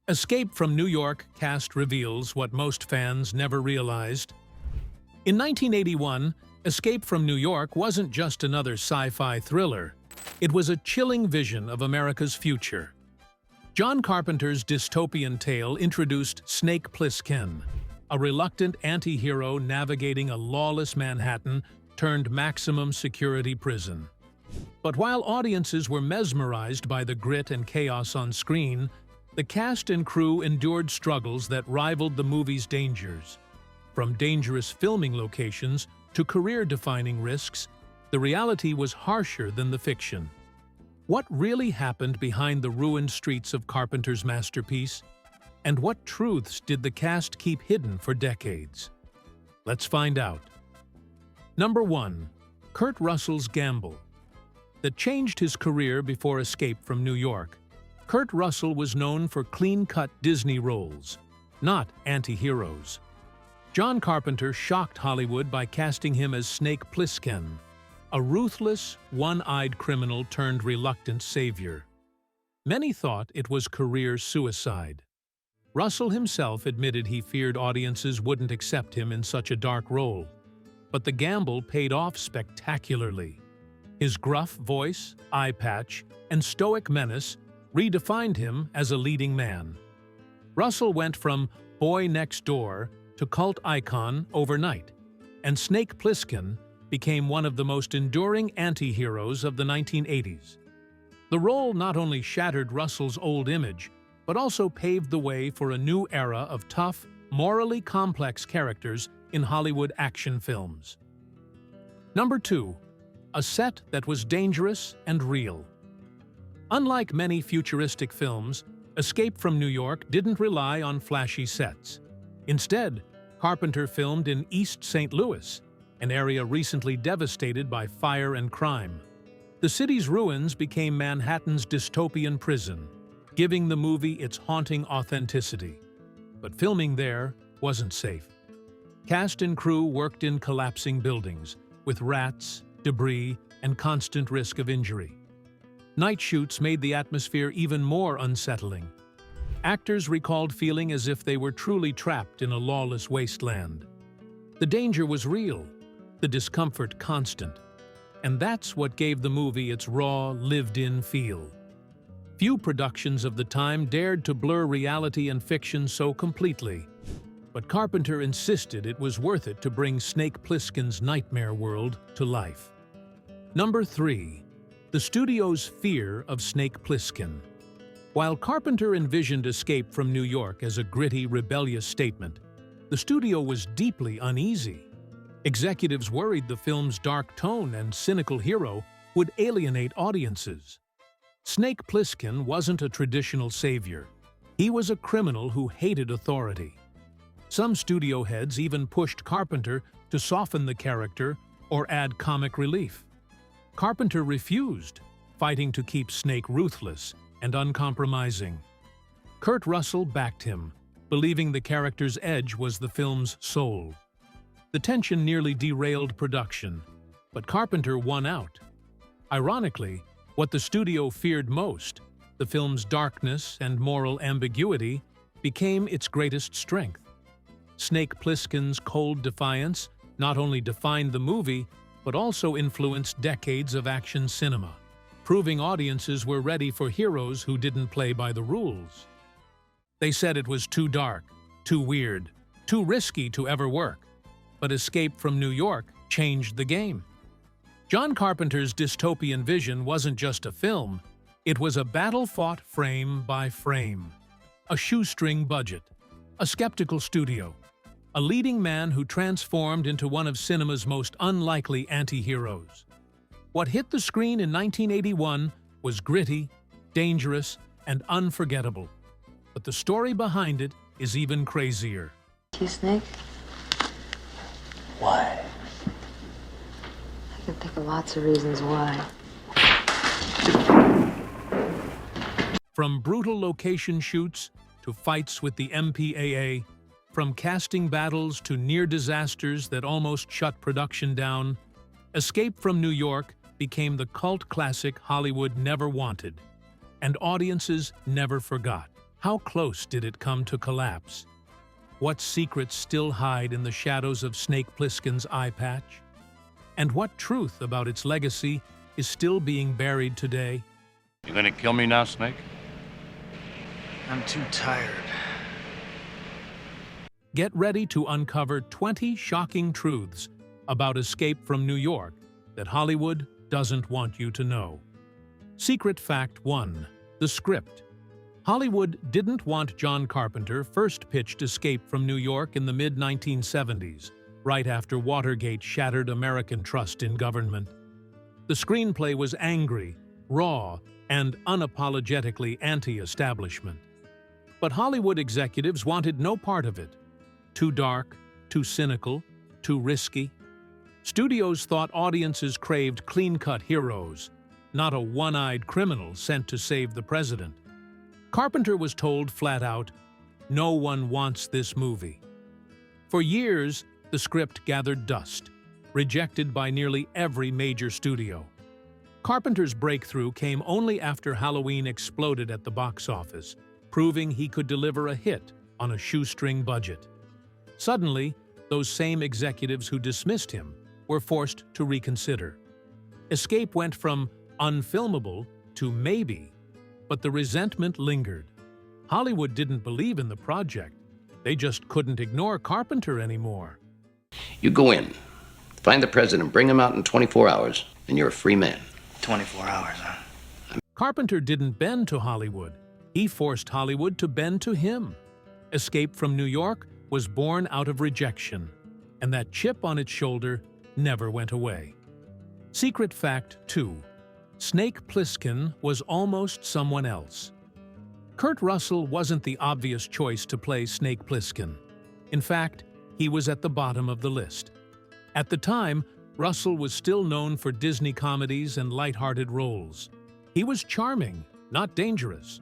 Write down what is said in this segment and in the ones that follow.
Escape from New York cast reveals what most fans never realized. In 1981, Escape from New York wasn't just another sci-fi thriller. It was a chilling vision of America's future. John Carpenter's dystopian tale introduced Snake Plissken, a reluctant anti-hero navigating a lawless Manhattan turned maximum security prison. But while audiences were mesmerized by the grit and chaos on screen, the cast and crew endured struggles that rivaled the movie's dangers. From dangerous filming locations to career-defining risks, the reality was harsher than the fiction. What really happened behind the ruined streets of Carpenter's masterpiece? And what truths did the cast keep hidden for decades? Let's find out. Number 1. Kurt Russell's gamble that changed his career before Escape from New York. Kurt Russell was known for clean-cut Disney roles, not anti-heroes. John Carpenter shocked Hollywood by casting him as Snake Plissken, a ruthless, one-eyed criminal turned reluctant savior. Many thought it was career suicide. Russell himself admitted he feared audiences wouldn't accept him in such a dark role. But the gamble paid off spectacularly. His gruff voice, eye patch, and stoic menace redefined him as a leading man. Russell went from boy next door to cult icon overnight, and Snake Plissken became one of the most enduring anti-heroes of the 1980s. The role not only shattered Russell's old image, but also paved the way for a new era of tough, morally complex characters in Hollywood action films. Number 2. A set that was dangerous and real. Unlike many futuristic films, Escape from New York didn't rely on flashy sets. Instead, Carpenter filmed in East St. Louis, an area recently devastated by fire and crime. The city's ruins became Manhattan's dystopian prison, giving the movie its haunting authenticity. But filming there wasn't safe. Cast and crew worked in collapsing buildings, with rats, debris, and constant risk of injury. Night shoots made the atmosphere even more unsettling. Actors recalled feeling as if they were truly trapped in a lawless wasteland. The danger was real, the discomfort constant, and that's what gave the movie its raw, lived-in feel. Few productions of the time dared to blur reality and fiction so completely, but Carpenter insisted it was worth it to bring Snake Plissken's nightmare world to life. Number 3. The studio's fear of Snake Plissken. While Carpenter envisioned Escape from New York as a gritty, rebellious statement, the studio was deeply uneasy. Executives worried the film's dark tone and cynical hero would alienate audiences. Snake Plissken wasn't a traditional savior. He was a criminal who hated authority. Some studio heads even pushed Carpenter to soften the character or add comic relief. Carpenter refused, fighting to keep Snake ruthless and uncompromising. Kurt Russell backed him, believing the character's edge was the film's soul. The tension nearly derailed production, but Carpenter won out. Ironically, what the studio feared most, the film's darkness and moral ambiguity, became its greatest strength. Snake Plissken's cold defiance not only defined the movie, but also influenced decades of action cinema, proving audiences were ready for heroes who didn't play by the rules. They said it was too dark, too weird, too risky to ever work. But Escape from New York changed the game. John Carpenter's dystopian vision wasn't just a film, it was a battle fought frame by frame. A shoestring budget, a skeptical studio, a leading man who transformed into one of cinema's most unlikely anti-heroes. What hit the screen in 1981 was gritty, dangerous, and unforgettable. But the story behind it is even crazier. You, Snake? Why? I can think of lots of reasons why. From brutal location shoots to fights with the MPAA, from casting battles to near disasters that almost shut production down, Escape from New York became the cult classic Hollywood never wanted, and audiences never forgot. How close did it come to collapse? What secrets still hide in the shadows of Snake Plissken's eye patch? And what truth about its legacy is still being buried today? You gonna kill me now, Snake? I'm too tired. Get ready to uncover 20 shocking truths about Escape from New York that Hollywood doesn't want you to know. Secret Fact 1. The script. Hollywood didn't want John Carpenter first pitched Escape from New York in the mid-1970s, right after Watergate shattered American trust in government. The screenplay was angry, raw, and unapologetically anti-establishment. But Hollywood executives wanted no part of it. Too dark, too cynical, too risky. Studios thought audiences craved clean-cut heroes, not a one-eyed criminal sent to save the president. Carpenter was told flat out, "No one wants this movie." For years, the script gathered dust, rejected by nearly every major studio. Carpenter's breakthrough came only after Halloween exploded at the box office, proving he could deliver a hit on a shoestring budget. Suddenly, those same executives who dismissed him were forced to reconsider. Escape went from unfilmable to maybe, but the resentment lingered. Hollywood didn't believe in the project. They just couldn't ignore Carpenter anymore. You go in, find the president, bring him out in 24 hours, and you're a free man. 24 hours, huh? Carpenter didn't bend to Hollywood. He forced Hollywood to bend to him. Escape from New York was born out of rejection, and that chip on its shoulder never went away. Secret Fact 2. Snake Plissken was almost someone else. Kurt Russell wasn't the obvious choice to play Snake Plissken. In fact, he was at the bottom of the list. At the time, Russell was still known for Disney comedies and lighthearted roles. He was charming, not dangerous.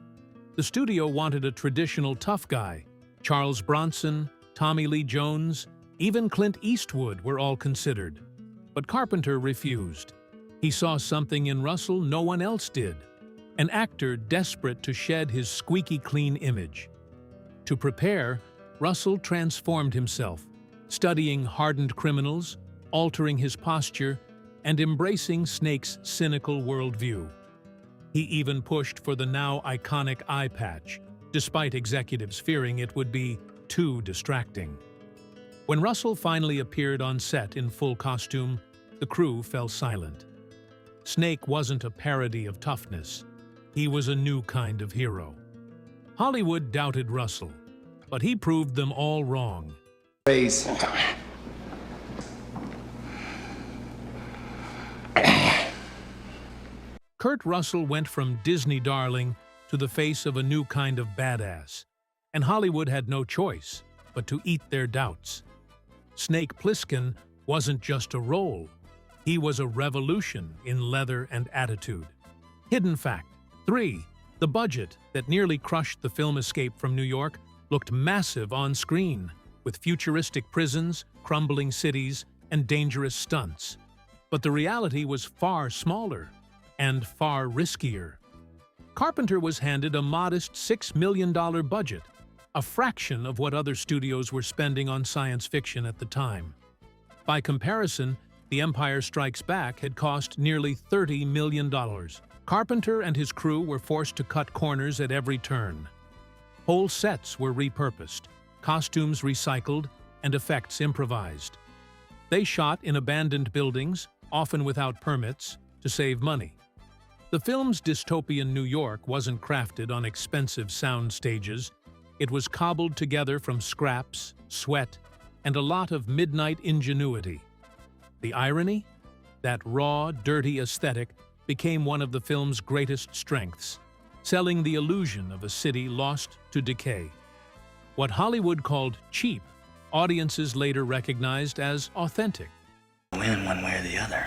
The studio wanted a traditional tough guy. Charles Bronson, Tommy Lee Jones, even Clint Eastwood were all considered. But Carpenter refused. He saw something in Russell no one else did, an actor desperate to shed his squeaky clean image. To prepare, Russell transformed himself, studying hardened criminals, altering his posture, and embracing Snake's cynical worldview. He even pushed for the now iconic eye patch, despite executives fearing it would be too distracting. When Russell finally appeared on set in full costume, the crew fell silent. Snake wasn't a parody of toughness. He was a new kind of hero. Hollywood doubted Russell, but he proved them all wrong. Raise. Kurt Russell went from Disney darling to the face of a new kind of badass, and Hollywood had no choice but to eat their doubts. Snake Plissken wasn't just a role. He was a revolution in leather and attitude. Hidden fact 3. The budget that nearly crushed the film Escape from New York looked massive on screen, with futuristic prisons, crumbling cities, and dangerous stunts. But the reality was far smaller and far riskier. Carpenter was handed a modest $6 million budget, a fraction of what other studios were spending on science fiction at the time. By comparison, The Empire Strikes Back had cost nearly $30 million. Carpenter and his crew were forced to cut corners at every turn. Whole sets were repurposed, costumes recycled, and effects improvised. They shot in abandoned buildings, often without permits, to save money. The film's dystopian New York wasn't crafted on expensive sound stages. It was cobbled together from scraps, sweat, and a lot of midnight ingenuity. The irony? That raw, dirty aesthetic became one of the film's greatest strengths, selling the illusion of a city lost to decay. What Hollywood called cheap, audiences later recognized as authentic. Win one way or the other.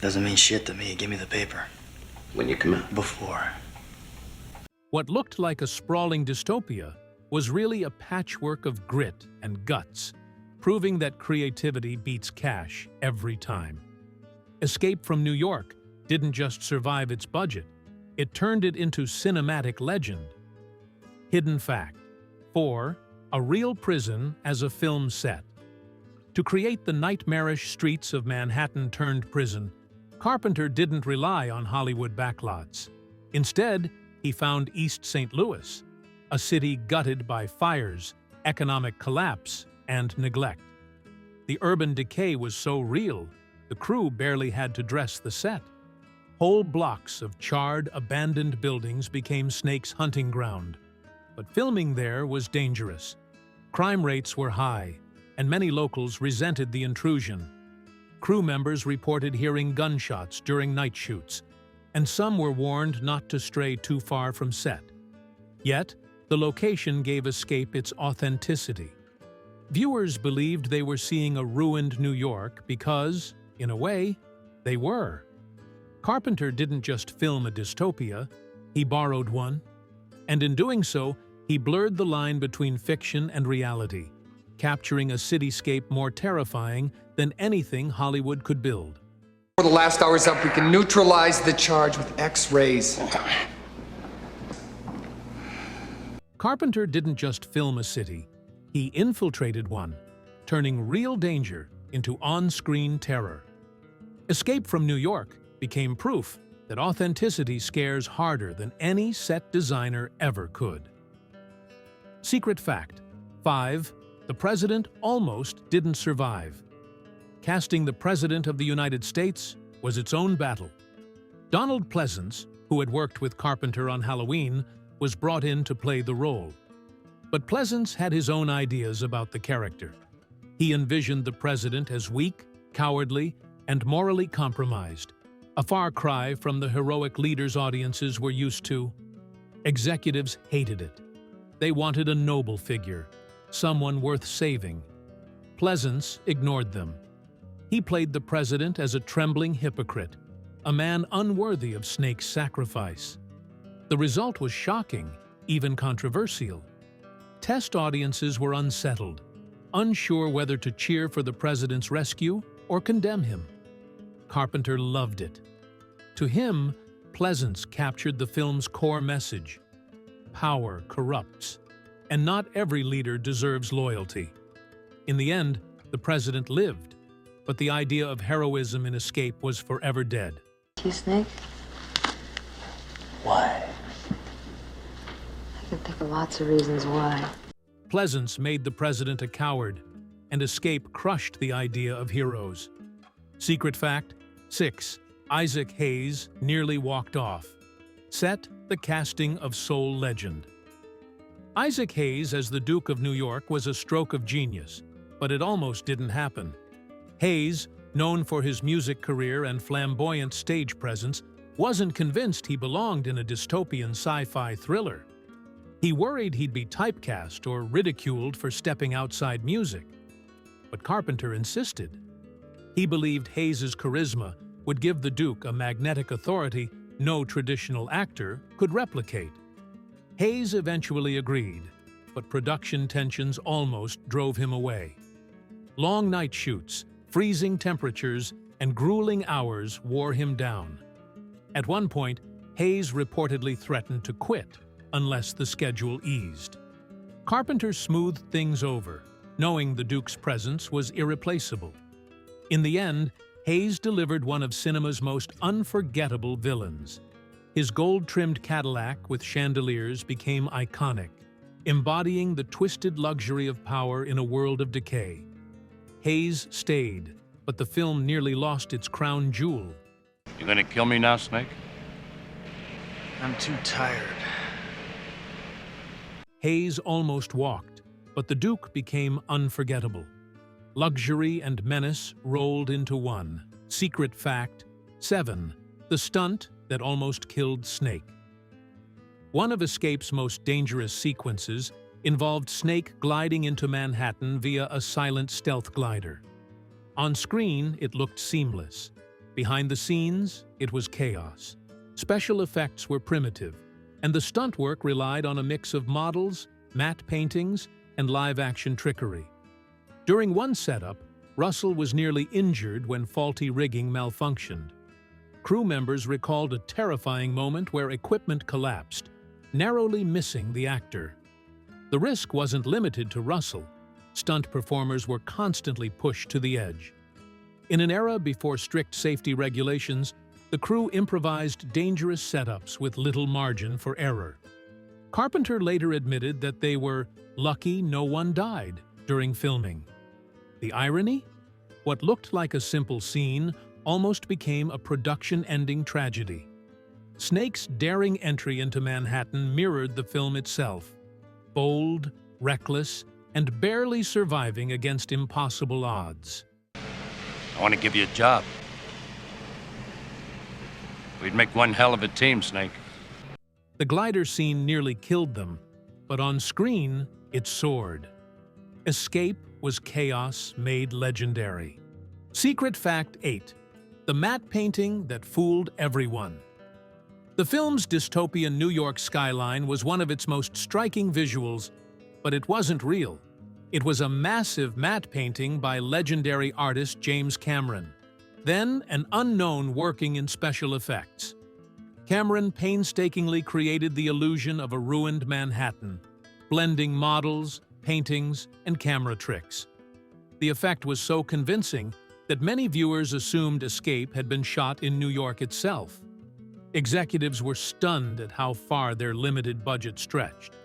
Doesn't mean shit to me. Give me the paper. When you come out. Before. What looked like a sprawling dystopia was really a patchwork of grit and guts, proving that creativity beats cash every time. Escape from New York didn't just survive its budget, It turned it into cinematic legend. Hidden fact. 4. A real prison as a film set. To create the nightmarish streets of Manhattan-turned-prison, Carpenter didn't rely on Hollywood backlots. Instead, he found East St. Louis, a city gutted by fires, economic collapse, and neglect. The urban decay was so real, the crew barely had to dress the set. Whole blocks of charred, abandoned buildings became Snake's hunting ground. But filming there was dangerous. Crime rates were high, and many locals resented the intrusion. Crew members reported hearing gunshots during night shoots, and some were warned not to stray too far from set. Yet, the location gave Escape its authenticity. Viewers believed they were seeing a ruined New York because, in a way, they were. Carpenter didn't just film a dystopia, he borrowed one. And in doing so, he blurred the line between fiction and reality, capturing a cityscape more terrifying than anything Hollywood could build. Before the last hour's up, we can neutralize the charge with X-rays. Carpenter didn't just film a city, he infiltrated one, turning real danger into on-screen terror. Escape from New York became proof that authenticity scares harder than any set designer ever could. Secret fact. 5. The president almost didn't survive. Casting the President of the United States was its own battle. Donald Pleasence, who had worked with Carpenter on Halloween, was brought in to play the role. But Pleasence had his own ideas about the character. He envisioned the president as weak, cowardly, and morally compromised, a far cry from the heroic leaders audiences were used to. Executives hated it. They wanted a noble figure, someone worth saving. Pleasence ignored them. He played the president as a trembling hypocrite, a man unworthy of Snake's sacrifice. The result was shocking, even controversial. Test audiences were unsettled, unsure whether to cheer for the president's rescue or condemn him. Carpenter loved it. To him, Pleasence captured the film's core message. Power corrupts, and not every leader deserves loyalty. In the end, the president lived, but the idea of heroism in Escape was forever dead. You, Snake? Why? I can think of lots of reasons why. Pleasence made the president a coward, and Escape crushed the idea of heroes. Secret fact. 6. Isaac Hayes nearly walked off. Set the casting of soul legend. Isaac Hayes as the Duke of New York was a stroke of genius, but it almost didn't happen. Hayes, known for his music career and flamboyant stage presence, wasn't convinced he belonged in a dystopian sci-fi thriller. He worried he'd be typecast or ridiculed for stepping outside music. But Carpenter insisted. He believed Hayes's charisma would give the Duke a magnetic authority no traditional actor could replicate. Hayes eventually agreed, but production tensions almost drove him away. Long night shoots, freezing temperatures, and grueling hours wore him down. At one point, Hayes reportedly threatened to quit unless the schedule eased. Carpenter smoothed things over, knowing the Duke's presence was irreplaceable. In the end, Hayes delivered one of cinema's most unforgettable villains. His gold-trimmed Cadillac with chandeliers became iconic, embodying the twisted luxury of power in a world of decay. Hayes stayed, but the film nearly lost its crown jewel. You gonna kill me now, Snake? I'm too tired. Hayes almost walked, but the Duke became unforgettable. Luxury and menace rolled into one. Secret fact. 7. The stunt that almost killed Snake. One of Escape's most dangerous sequences involved Snake gliding into Manhattan via a silent stealth glider. On screen, it looked seamless. Behind the scenes, it was chaos. Special effects were primitive, and the stunt work relied on a mix of models, matte paintings, and live-action trickery. During one setup, Russell was nearly injured when faulty rigging malfunctioned. crew members recalled a terrifying moment where equipment collapsed, narrowly missing the actor. The risk wasn't limited to Russell. Stunt performers were constantly pushed to the edge. In an era before strict safety regulations, the crew improvised dangerous setups with little margin for error. Carpenter later admitted that they were lucky no one died during filming. The irony? What looked like a simple scene almost became a production-ending tragedy. Snake's daring entry into Manhattan mirrored the film itself. Bold, reckless, and barely surviving against impossible odds. I want to give you a job. We'd make one hell of a team, Snake. The glider scene nearly killed them, but on screen, it soared. Escape was chaos made legendary. Secret Fact 8. The matte painting that fooled everyone. The film's dystopian New York skyline was one of its most striking visuals, but it wasn't real. It was a massive matte painting by legendary artist James Cameron, then an unknown working in special effects. Cameron painstakingly created the illusion of a ruined Manhattan, blending models, paintings, and camera tricks. The effect was so convincing that many viewers assumed Escape had been shot in New York itself. Executives were stunned at how far their limited budget stretched.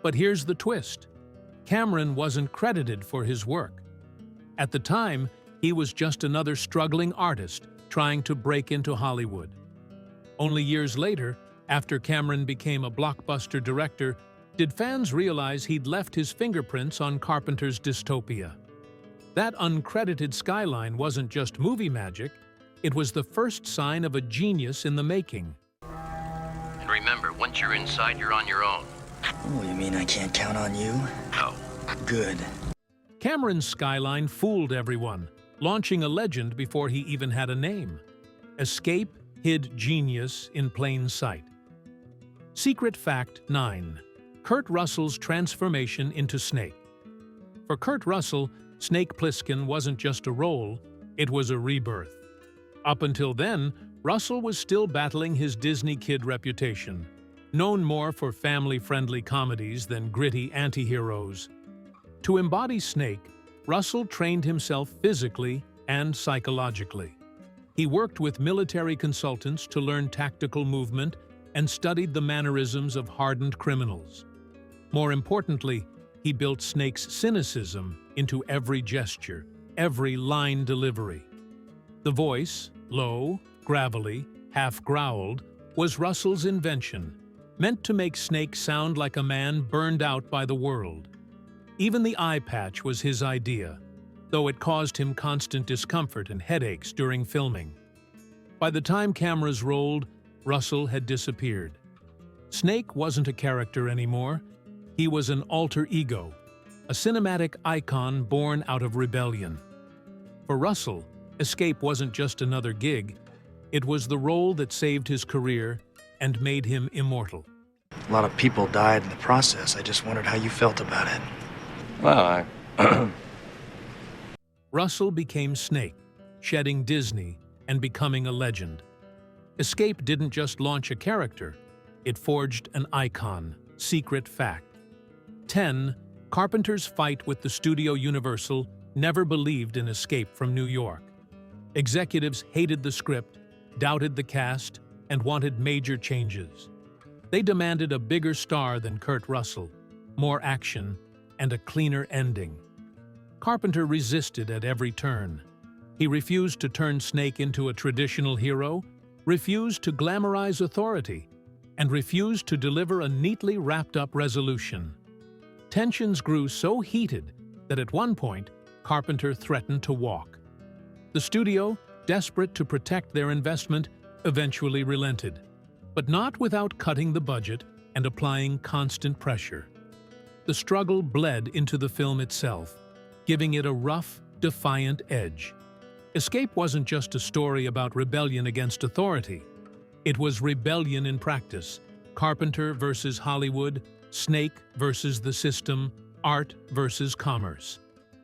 But here's the twist. Cameron wasn't credited for his work. At the time, he was just another struggling artist trying to break into Hollywood. Only years later, after Cameron became a blockbuster director, did fans realize he'd left his fingerprints on Carpenter's Dystopia. That uncredited skyline wasn't just movie magic, it was the first sign of a genius in the making. And remember, once you're inside, you're on your own. Oh, you mean I can't count on you? No. Good. Cameron's skyline fooled everyone, launching a legend before he even had a name. Escape hid genius in plain sight. Secret Fact 9. Kurt Russell's transformation into Snake. For Kurt Russell, Snake Plissken wasn't just a role, it was a rebirth. Up until then, Russell was still battling his Disney kid reputation, known more for family-friendly comedies than gritty anti-heroes. To embody Snake, Russell trained himself physically and psychologically. He worked with military consultants to learn tactical movement and studied the mannerisms of hardened criminals. More importantly, he built Snake's cynicism into every gesture, every line delivery. The voice, low, gravelly, half-growled, was Russell's invention, meant to make Snake sound like a man burned out by the world. Even the eye patch was his idea, though it caused him constant discomfort and headaches during filming. By the time cameras rolled, Russell had disappeared. Snake wasn't a character anymore. He was an alter ego, a cinematic icon born out of rebellion. For Russell, Escape wasn't just another gig. It was the role that saved his career and made him immortal. A lot of people died in the process. I just wondered how you felt about it. Well, Russell became Snake, shedding Disney and becoming a legend. Escape didn't just launch a character, it forged an icon. Secret Fact 10. Carpenter's fight with the studio Universal never believed in Escape from New York. Executives hated the script, doubted the cast, and wanted major changes. They demanded a bigger star than Kurt Russell, more action, and a cleaner ending. Carpenter resisted at every turn. He refused to turn Snake into a traditional hero, refused to glamorize authority, and refused to deliver a neatly wrapped-up resolution. Tensions grew so heated that at one point, Carpenter threatened to walk. The studio, desperate to protect their investment, eventually relented, but not without cutting the budget and applying constant pressure. The struggle bled into the film itself, giving it a rough, defiant edge. Escape wasn't just a story about rebellion against authority. It was rebellion in practice. Carpenter versus Hollywood, Snake versus the system, art versus commerce.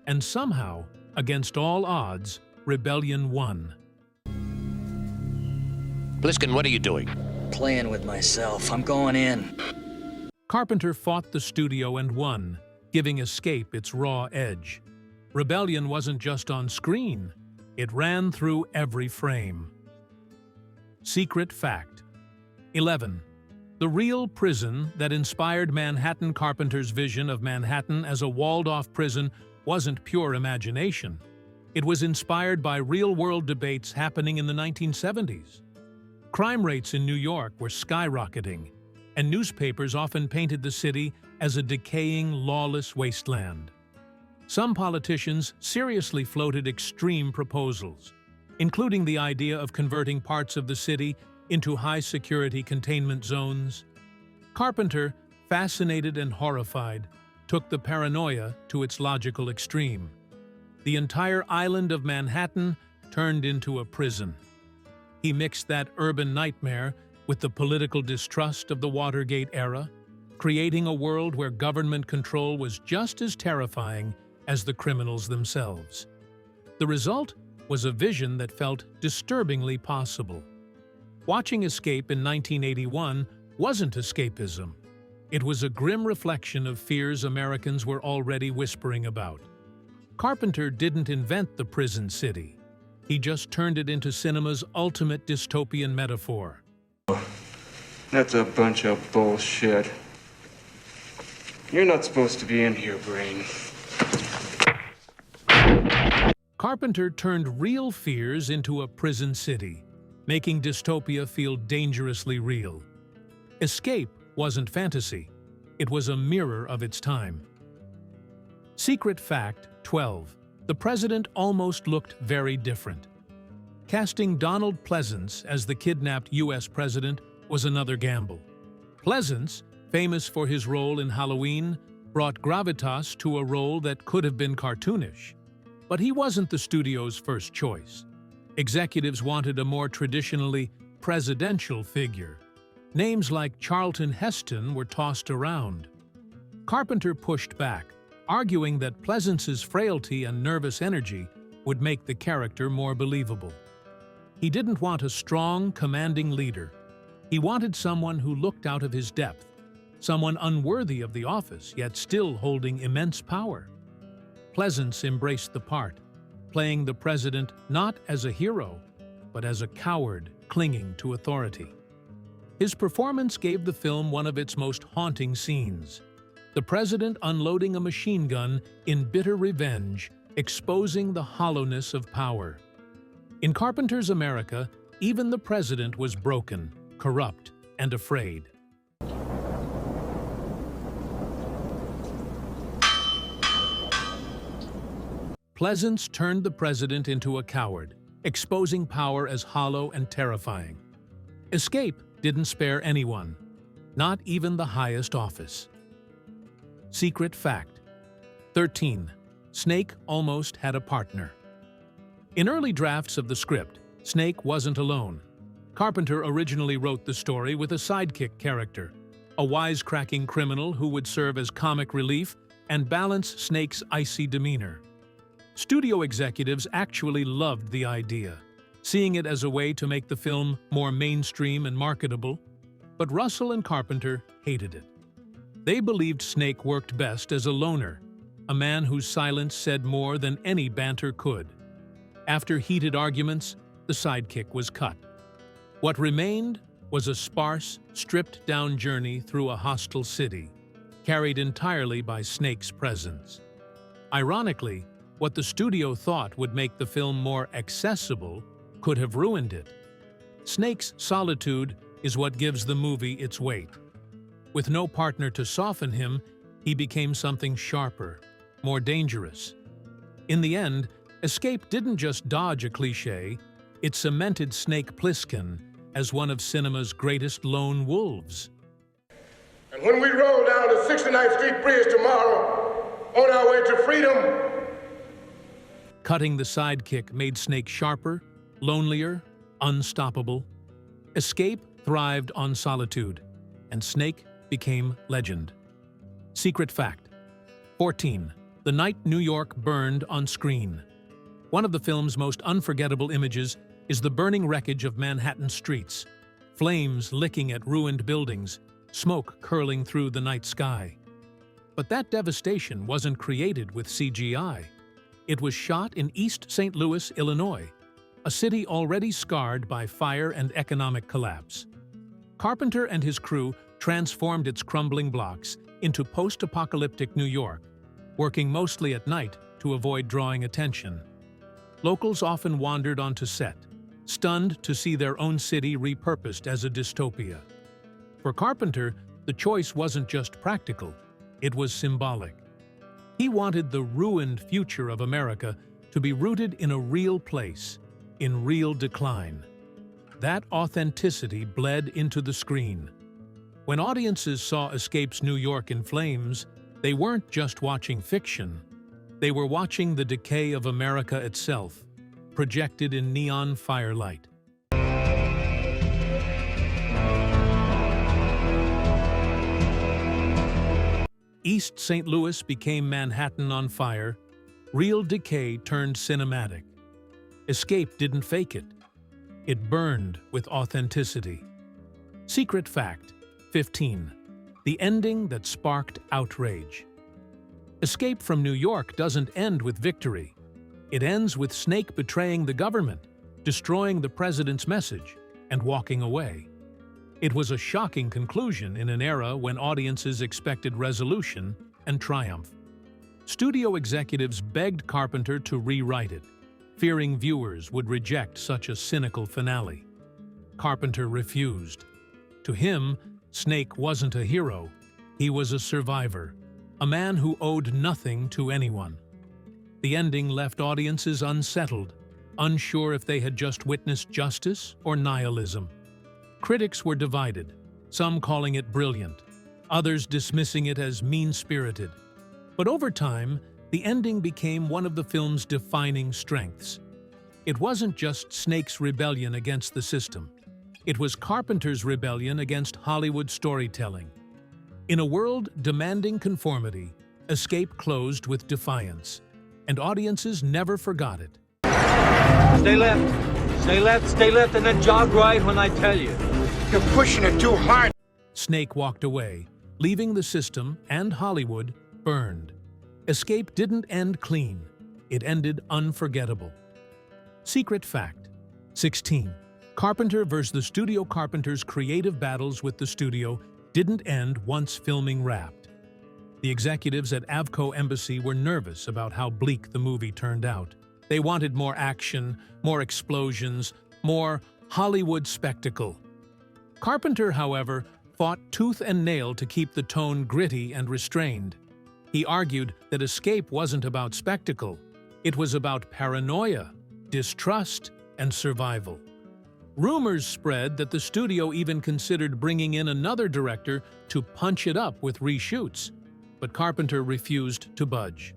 And somehow, against all odds, rebellion won. Plissken, what are you doing? Playing with myself. I'm going in. Carpenter fought the studio and won, giving Escape its raw edge. Rebellion wasn't just on screen, it ran through every frame. Secret fact. 11. The real prison that inspired Manhattan Carpenter's vision of Manhattan as a walled-off prison wasn't pure imagination. It was inspired by real-world debates happening in the 1970s. Crime rates in New York were skyrocketing, and newspapers often painted the city as a decaying, lawless wasteland. Some politicians seriously floated extreme proposals, including the idea of converting parts of the city into high-security containment zones. Carpenter, fascinated and horrified, took the paranoia to its logical extreme. The entire island of Manhattan turned into a prison. He mixed that urban nightmare with the political distrust of the Watergate era, creating a world where government control was just as terrifying as the criminals themselves. The result was a vision that felt disturbingly possible. Watching Escape in 1981 wasn't escapism. It was a grim reflection of fears Americans were already whispering about. Carpenter didn't invent the prison city. He just turned it into cinema's ultimate dystopian metaphor. That's a bunch of bullshit. You're not supposed to be in here, Brain. Carpenter turned real fears into a prison city, making dystopia feel dangerously real. Escape wasn't fantasy. It was a mirror of its time. Secret fact 12. The president almost looked very different. Casting Donald Pleasence as the kidnapped U.S. president was another gamble. Pleasence, famous for his role in Halloween, brought gravitas to a role that could have been cartoonish. But he wasn't the studio's first choice. Executives wanted a more traditionally presidential figure. Names like Charlton Heston were tossed around. Carpenter pushed back, arguing that Pleasence's frailty and nervous energy would make the character more believable. He didn't want a strong, commanding leader. He wanted someone who looked out of his depth, someone unworthy of the office, yet still holding immense power. Pleasence embraced the part, playing the president not as a hero, but as a coward clinging to authority. His performance gave the film one of its most haunting scenes. The president unloading a machine gun in bitter revenge, exposing the hollowness of power. In Carpenter's America, even the president was broken, corrupt, and afraid. Pleasence turned the president into a coward, exposing power as hollow and terrifying. Escape didn't spare anyone, not even the highest office. Secret fact. 13. Snake almost had a partner. In early drafts of the script, Snake wasn't alone. Carpenter originally wrote the story with a sidekick character, a wisecracking criminal who would serve as comic relief and balance Snake's icy demeanor. Studio executives actually loved the idea, seeing it as a way to make the film more mainstream and marketable, but Russell and Carpenter hated it. They believed Snake worked best as a loner, a man whose silence said more than any banter could. After heated arguments, the sidekick was cut. What remained was a sparse, stripped-down journey through a hostile city, carried entirely by Snake's presence. Ironically, what the studio thought would make the film more accessible could have ruined it. Snake's solitude is what gives the movie its weight. With no partner to soften him, he became something sharper, more dangerous. In the end, Escape didn't just dodge a cliché, it cemented Snake Plissken as one of cinema's greatest lone wolves. And when we roll down the 69th Street Bridge tomorrow, on our way to freedom, cutting the sidekick made Snake sharper, lonelier, unstoppable. Escape thrived on solitude, and Snake became legend. Secret fact. 14. The night New York burned on screen. One of the film's most unforgettable images is the burning wreckage of Manhattan streets, flames licking at ruined buildings, smoke curling through the night sky. But that devastation wasn't created with CGI. It was shot in East St. Louis, Illinois, a city already scarred by fire and economic collapse. Carpenter and his crew transformed its crumbling blocks into post-apocalyptic New York, working mostly at night to avoid drawing attention. Locals often wandered onto set, stunned to see their own city repurposed as a dystopia. For Carpenter, the choice wasn't just practical, it was symbolic. He wanted the ruined future of America to be rooted in a real place, in real decline. That authenticity bled into the screen. When audiences saw Escape's New York in flames, they weren't just watching fiction. They were watching the decay of America itself, projected in neon firelight. East St. Louis became Manhattan on fire. Real decay turned cinematic. Escape didn't fake it. It burned with authenticity. Secret fact: 15. The ending that sparked outrage. Escape from New York doesn't end with victory. It ends with Snake betraying the government, destroying the president's message, and walking away. It was a shocking conclusion in an era when audiences expected resolution and triumph. Studio executives begged Carpenter to rewrite it, fearing viewers would reject such a cynical finale. Carpenter refused. To him, Snake wasn't a hero. He was a survivor, a man who owed nothing to anyone. The ending left audiences unsettled, unsure if they had just witnessed justice or nihilism. Critics were divided, some calling it brilliant, others dismissing it as mean-spirited. But over time, the ending became one of the film's defining strengths. It wasn't just Snake's rebellion against the system. It was Carpenter's rebellion against Hollywood storytelling. In a world demanding conformity, Escape closed with defiance, and audiences never forgot it. Stay left, and then jog right when I tell you. You're pushing it too hard. Snake walked away, leaving the system and Hollywood burned. Escape didn't end clean. It ended unforgettable. Secret fact: 16. Carpenter vs. the studio. Carpenter's creative battles with the studio didn't end once filming wrapped. The executives at Avco Embassy were nervous about how bleak the movie turned out. They wanted more action, more explosions, more Hollywood spectacle. Carpenter, however, fought tooth and nail to keep the tone gritty and restrained. He argued that Escape wasn't about spectacle. It was about paranoia, distrust, and survival. Rumors spread that the studio even considered bringing in another director to punch it up with reshoots, but Carpenter refused to budge.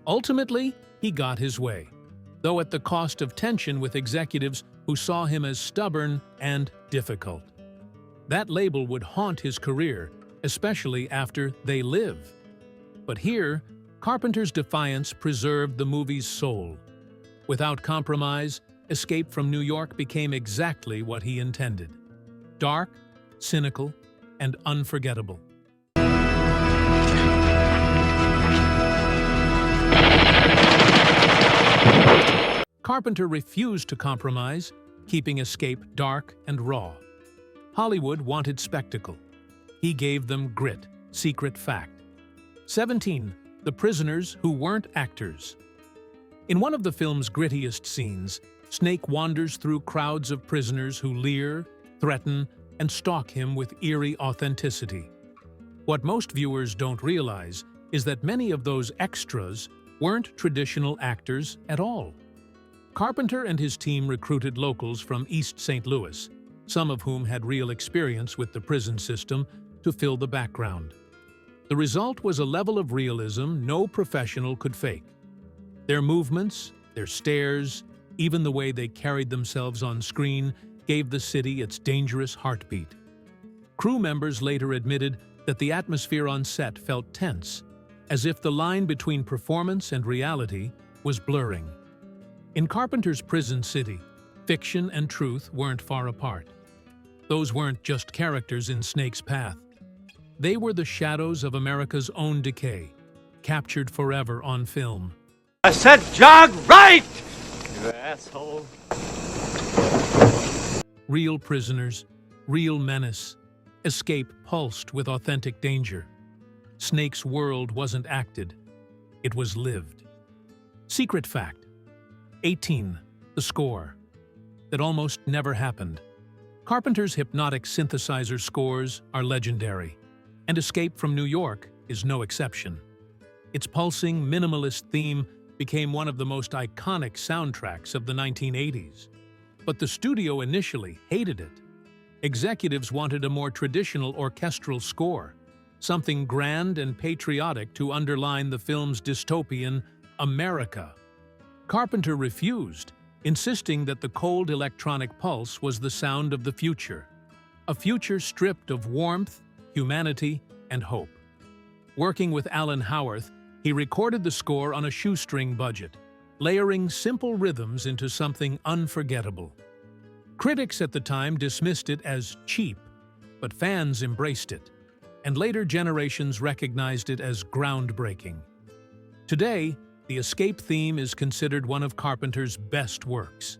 Ultimately, he got his way, though at the cost of tension with executives who saw him as stubborn and difficult. That label would haunt his career, especially after They Live. But here, Carpenter's defiance preserved the movie's soul. Without compromise, Escape from New York became exactly what he intended: dark, cynical, and unforgettable. Carpenter refused to compromise, keeping Escape dark and raw. Hollywood wanted spectacle. He gave them grit. Secret fact: 17. The prisoners who weren't actors. In one of the film's grittiest scenes, Snake wanders through crowds of prisoners who leer, threaten, and stalk him with eerie authenticity. What most viewers don't realize is that many of those extras weren't traditional actors at all. Carpenter and his team recruited locals from East St. Louis, some of whom had real experience with the prison system, to fill the background. The result was a level of realism no professional could fake. Their movements, their stares, even the way they carried themselves on screen gave the city its dangerous heartbeat. Crew members later admitted that the atmosphere on set felt tense, as if the line between performance and reality was blurring. In Carpenter's prison city, Fiction and truth weren't far apart. Those weren't just characters in Snake's path. They were the shadows of America's own decay, captured forever on film. I said jog right! You asshole. Real prisoners, real menace, escape pulsed with authentic danger. Snake's world wasn't acted, it was lived. Secret fact: 18, the score. That almost never happened. Carpenter's hypnotic synthesizer scores are legendary, and Escape from New York is no exception. Its pulsing, minimalist theme became one of the most iconic soundtracks of the 1980s. But the studio initially hated it. Executives wanted a more traditional orchestral score, something grand and patriotic to underline the film's dystopian America. Carpenter refused, insisting that the cold electronic pulse was the sound of the future, a future stripped of warmth, humanity, and hope. Working with Alan Howarth, he recorded the score on a shoestring budget, layering simple rhythms into something unforgettable. Critics at the time dismissed it as cheap, but fans embraced it, and later generations recognized it as groundbreaking. Today, the Escape theme is considered one of Carpenter's best works.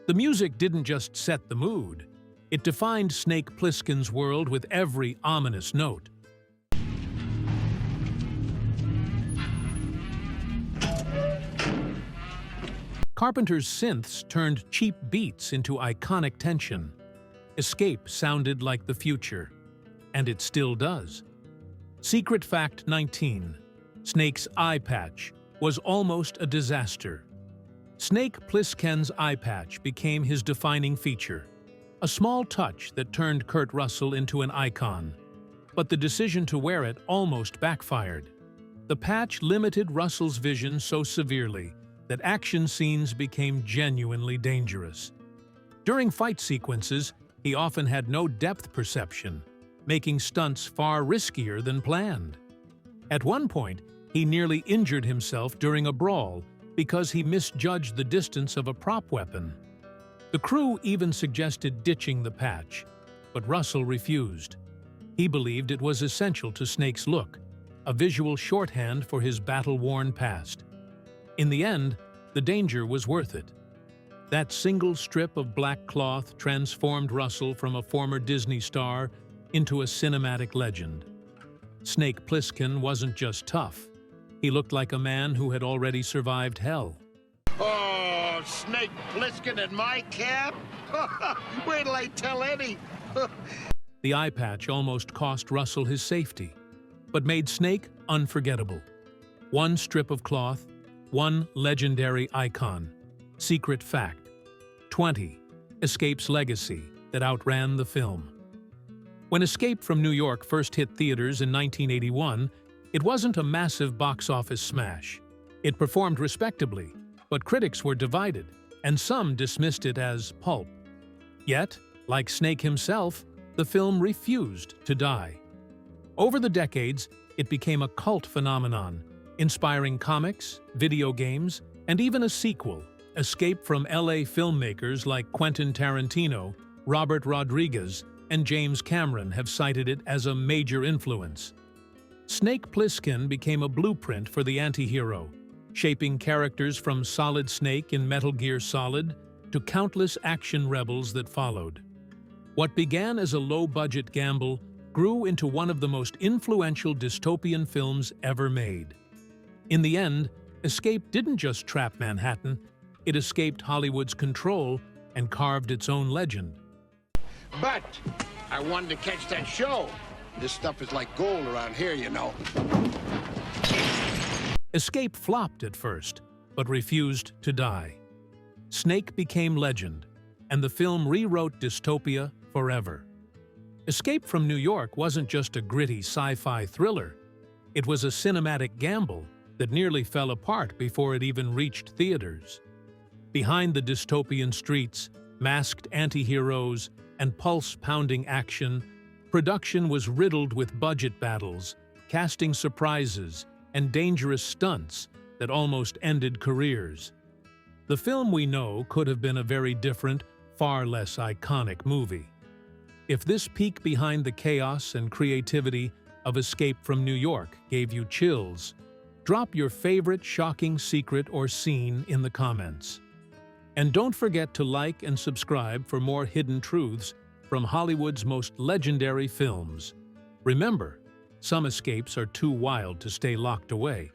The music didn't just set the mood, it defined Snake Plissken's world with every ominous note. Carpenter's synths turned cheap beats into iconic tension. Escape sounded like the future, and it still does. Secret fact 19: Snake's eye patch was almost a disaster. Snake Plissken's eye patch became his defining feature, a small touch that turned Kurt Russell into an icon. But the decision to wear it almost backfired. The patch limited Russell's vision so severely that action scenes became genuinely dangerous. During fight sequences, he often had no depth perception, making stunts far riskier than planned. At one point, he nearly injured himself during a brawl because he misjudged the distance of a prop weapon. The crew even suggested ditching the patch, but Russell refused. He believed it was essential to Snake's look, a visual shorthand for his battle-worn past. In the end, the danger was worth it. That single strip of black cloth transformed Russell from a former Disney star into a cinematic legend. Snake Plissken wasn't just tough. He looked like a man who had already survived hell. Oh, Snake Plissken in my cab? Wait till I tell Eddie. The eye patch almost cost Russell his safety, but made Snake unforgettable. One strip of cloth, one legendary icon. Secret fact: 20. Escape's legacy that outran the film. When Escape from New York first hit theaters in 1981, it wasn't a massive box office smash. It performed respectably, but critics were divided, and some dismissed it as pulp. Yet, like Snake himself, the film refused to die. Over the decades, it became a cult phenomenon, inspiring comics, video games, and even a sequel. Escape from LA filmmakers like Quentin Tarantino, Robert Rodriguez, and James Cameron have cited it as a major influence. Snake Plissken became a blueprint for the anti-hero, shaping characters from Solid Snake in Metal Gear Solid to countless action rebels that followed. What began as a low-budget gamble grew into one of the most influential dystopian films ever made. In the end, Escape didn't just trap Manhattan, it escaped Hollywood's control and carved its own legend. But I wanted to catch that show. This stuff is like gold around here, you know. Escape flopped at first, but refused to die. Snake became legend, and the film rewrote dystopia forever. Escape from New York wasn't just a gritty sci-fi thriller. It was a cinematic gamble that nearly fell apart before it even reached theaters. Behind the dystopian streets, masked anti-heroes, and pulse-pounding action, production was riddled with budget battles, casting surprises, and dangerous stunts that almost ended careers. The film we know could have been a very different, far less iconic movie. If this peek behind the chaos and creativity of Escape from New York gave you chills, drop your favorite shocking secret or scene in the comments. And don't forget to like and subscribe for more hidden truths from Hollywood's most legendary films. Remember, some escapes are too wild to stay locked away.